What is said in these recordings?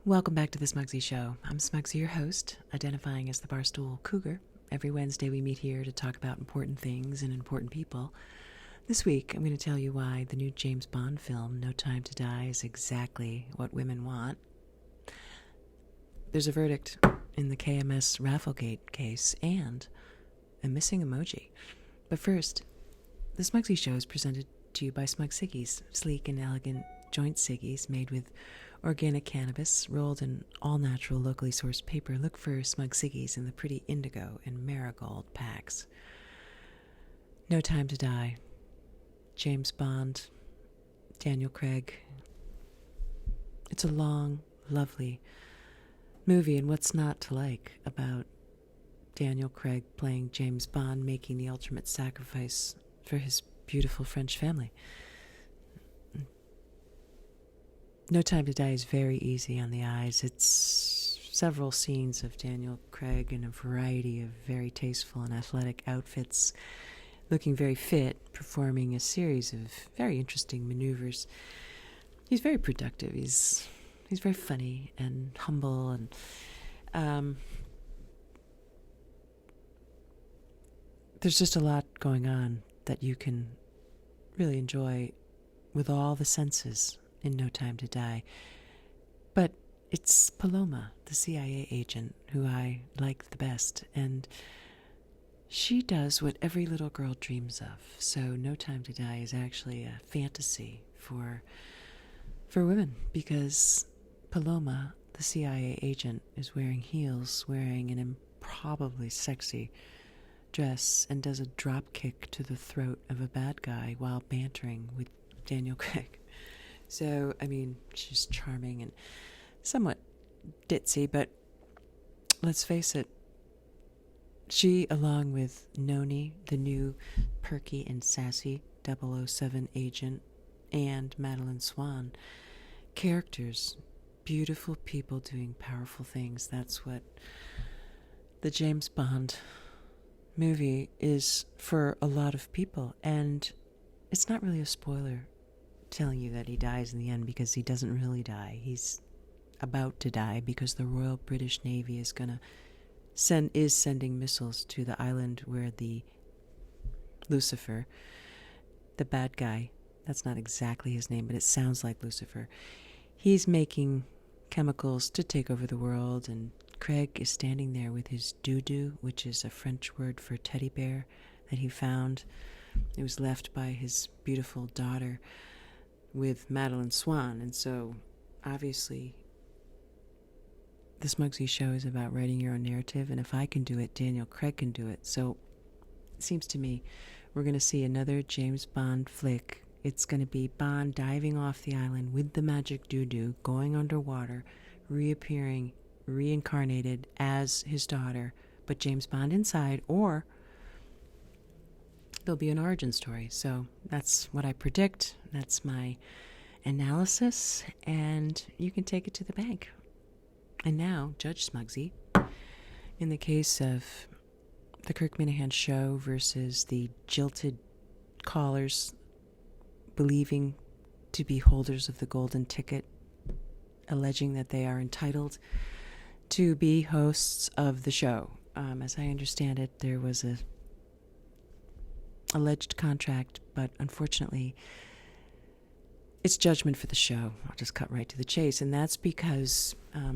Welcome back to the Smugsy Show. I'm Smugsy, your host, identifying as the Barstool Cougar. Every Wednesday we meet here to talk about important things and important people. This week I'm going to tell you why the new James Bond film, No Time to Die, is exactly what women want. There's a verdict in the KMS Rafflegate case and a missing emoji. But first, the Smugsy Show is presented to you by Smugsiggies, sleek and elegant joint ciggies made with organic cannabis rolled in all-natural, locally sourced paper. Look for Smugsiggies in the pretty indigo and marigold packs. No Time to Die. James Bond. Daniel Craig. It's a long, lovely movie, and what's not to like about Daniel Craig playing James Bond, making the ultimate sacrifice for his beautiful French family. No Time to Die is very easy on the eyes. It's several scenes of Daniel Craig in a variety of very tasteful and athletic outfits, looking very fit, performing a series of very interesting maneuvers. He's very productive. He's very funny and humble, and there's just a lot going on that you can really enjoy with all the senses in No Time to Die. But it's Paloma, the CIA agent, who I like the best, and she does what every little girl dreams of. So No Time to Die is actually a fantasy for women, because Paloma, the CIA agent, is wearing heels, wearing an improbably sexy dress, and does a drop kick to the throat of a bad guy while bantering with Daniel Craig. So, I mean, she's charming and somewhat ditzy, but let's face it, she, along with Noni, the new perky and sassy 007 agent, and Madeline Swan, characters, beautiful people doing powerful things. That's what the James Bond movie is for a lot of people, and it's not really a spoiler telling you that he dies in the end, because he doesn't really die. He's about to die because the Royal British Navy is sending missiles to the island where the Lucifer, the bad guy, that's not exactly his name, but it sounds like Lucifer, he's making chemicals to take over the world, and Craig is standing there with his doo-doo, which is a French word for teddy bear that he found. It was left by his beautiful daughter with Madeline Swan. And so, obviously, the Smugsy Show is about writing your own narrative, and if I can do it, Daniel Craig can do it. So, it seems to me we're going to see another James Bond flick. It's going to be Bond diving off the island with the magic doo-doo, going underwater, reappearing, reincarnated as his daughter, but James Bond inside, or there'll be an origin story. So that's what I predict. That's my analysis, and you can take it to the bank. And now, Judge Smugsy, in the case of the Kirk Minihane Show versus the jilted callers believing to be holders of the golden ticket, alleging that they are entitled to be hosts of the show. As I understand it, there was a alleged contract, but unfortunately it's judgment for the show. I'll just cut right to the chase, and that's because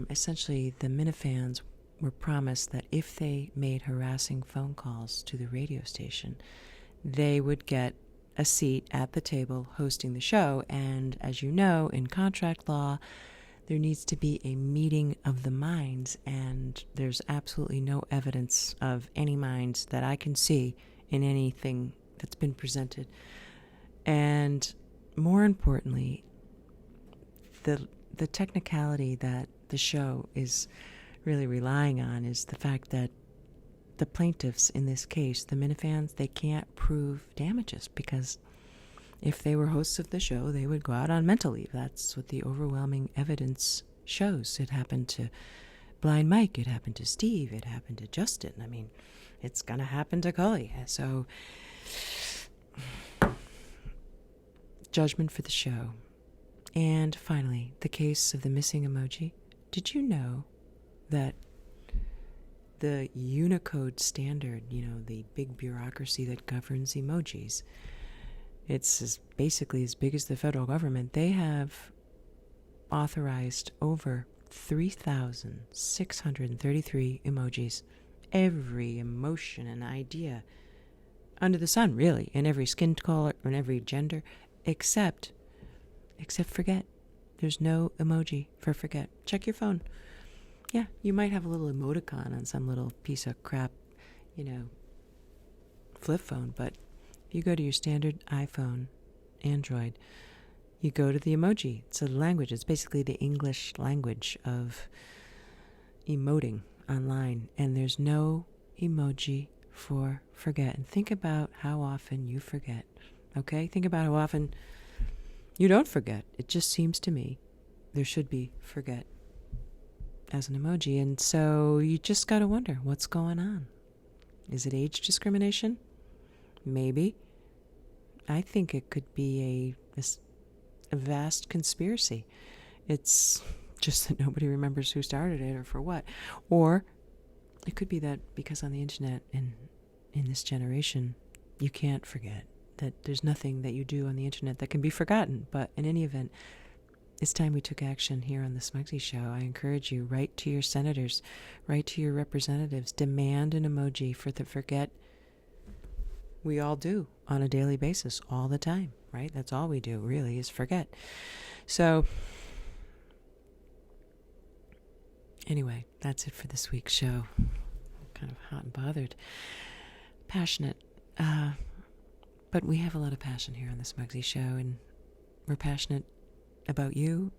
essentially the Minifans were promised that if they made harassing phone calls to the radio station, they would get a seat at the table hosting the show. And as you know, in contract law, there needs to be a meeting of the minds, and there's absolutely no evidence of any minds that I can see in anything that's been presented. And more importantly, the technicality that the show is really relying on is the fact that the plaintiffs in this case, the Minifans, they can't prove damages, because if they were hosts of the show, they would go out on mental leave. That's what the overwhelming evidence shows. It happened to Blind Mike, it happened to Steve, it happened to Justin. I mean, it's gonna happen to Cully. So judgment for the show. And finally, the case of the missing emoji did you know that the Unicode standard, the big bureaucracy that governs emojis, it's basically as big as the federal government. They have authorized over 3,633 emojis. Every emotion and idea under the sun, really, in every skin color and every gender, except forget. There's no emoji for forget. Check your phone. Yeah, you might have a little emoticon on some little piece of crap, flip phone, but if you go to your standard iPhone, Android, you go to the emoji. It's a language. It's basically the English language of emoting online, and there's no emoji for forget. And think about how often you forget, okay? Think about how often you don't forget. It just seems to me there should be forget as an emoji. And so you just got to wonder, what's going on? Is it age discrimination? Maybe. I think it could be a vast conspiracy. It's just that nobody remembers who started it or for what. Or it could be that because on the internet in this generation, you can't forget, that there's nothing that you do on the internet that can be forgotten. But in any event, it's time we took action here on the Smugsy Show. I encourage you, write to your senators, write to your representatives, demand an emoji for the forget. We all do on a daily basis, all the time, right? That's all we do, really, is forget. So, anyway, that's it for this week's show. I'm kind of hot and bothered. Passionate. But we have a lot of passion here on the Smugsy Show, and we're passionate about you.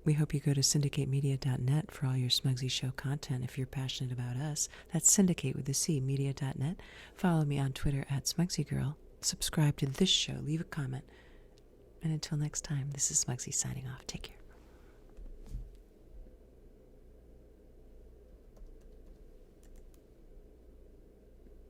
We hope you go to syndicatemedia.net for all your Smugsy Show content if you're passionate about us. That's syndicate with a C, media.net. Follow me on Twitter at SmugsyGirl. Subscribe to this show. Leave a comment. And until next time, this is Smugsy signing off. Take care.